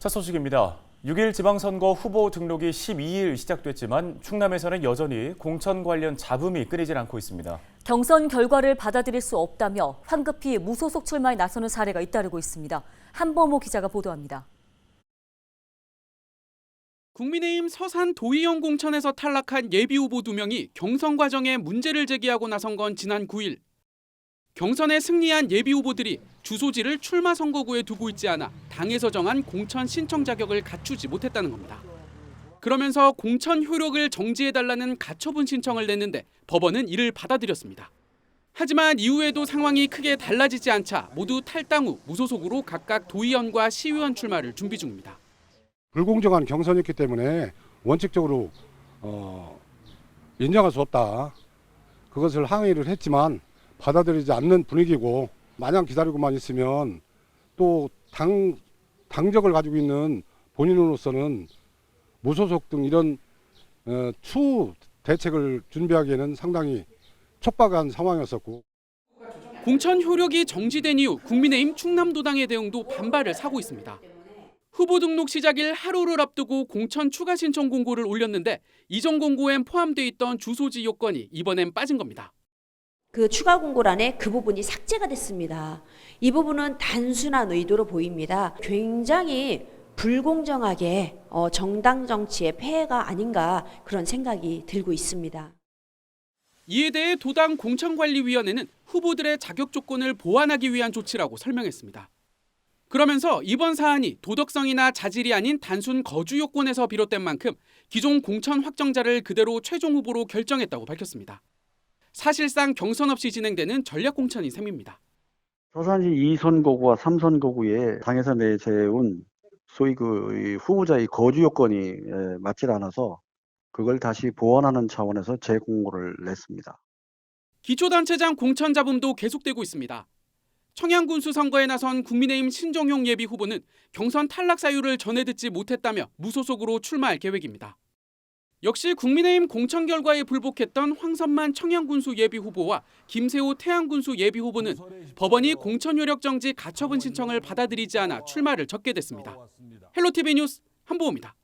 첫 소식입니다. 6일 지방선거 후보 등록이 12일 시작됐지만 충남에서는 여전히 공천 관련 잡음이 끊이질 않고 있습니다. 경선 결과를 받아들일 수 없다며 황급히 무소속 출마에 나서는 사례가 잇따르고 있습니다. 한범호 기자가 보도합니다. 국민의힘 서산 도의원 공천에서 탈락한 예비후보 2명이 경선 과정에 문제를 제기하고 나선 건 지난 9일. 경선에 승리한 예비후보들이 주소지를 출마 선거구에 두고 있지 않아 당에서 정한 공천 신청 자격을 갖추지 못했다는 겁니다. 그러면서 공천 효력을 정지해달라는 가처분 신청을 냈는데 법원은 이를 받아들였습니다. 하지만 이후에도 상황이 크게 달라지지 않자 모두 탈당 후 무소속으로 각각 도의원과 시의원 출마를 준비 중입니다. 불공정한 경선이었기 때문에 원칙적으로 인정할 수 없다. 그것을 항의를 했지만 받아들이지 않는 분위기고, 마냥 기다리고만 있으면 또 당적을 가지고 있는 본인으로서는 무소속 등 이런 추후 대책을 준비하기에는 상당히 촉박한 상황이었었고. 공천 효력이 정지된 이후 국민의힘 충남도당의 대응도 반발을 사고 있습니다. 후보 등록 시작일 하루를 앞두고 공천 추가 신청 공고를 올렸는데 이전 공고엔 포함돼 있던 주소지 요건이 이번엔 빠진 겁니다. 그 추가 공고란에 그 부분이 삭제가 됐습니다. 이 부분은 단순한 의도로 보입니다. 굉장히 불공정하게 정당 정치의 폐해가 아닌가 그런 생각이 들고 있습니다. 이에 대해 도당 공천관리위원회는 후보들의 자격 조건을 보완하기 위한 조치라고 설명했습니다. 그러면서 이번 사안이 도덕성이나 자질이 아닌 단순 거주 요건에서 비롯된 만큼 기존 공천 확정자를 그대로 최종 후보로 결정했다고 밝혔습니다. 사실상 경선 없이 진행되는 전략공천인 셈입니다. 서산시 2선거구와 3선거구에 당에서 내세운 소위 그 후보자의 거주 요건이 맞지 않아서 그걸 다시 보완하는 차원에서 재공고를 냈습니다. 기초단체장 공천 잡음도 계속되고 있습니다. 청양군수 선거에 나선 국민의힘 신종용 예비후보는 경선 탈락 사유를 전해 듣지 못했다며 무소속으로 출마할 계획입니다. 역시 국민의힘 공천 결과에 불복했던 황선만 청양군수 예비후보와 김세호 태안군수 예비후보는 법원이 공천 효력 정지 가처분 신청을 받아들이지 않아 출마를 접게 됐습니다. 헬로티비 뉴스 한보호입니다.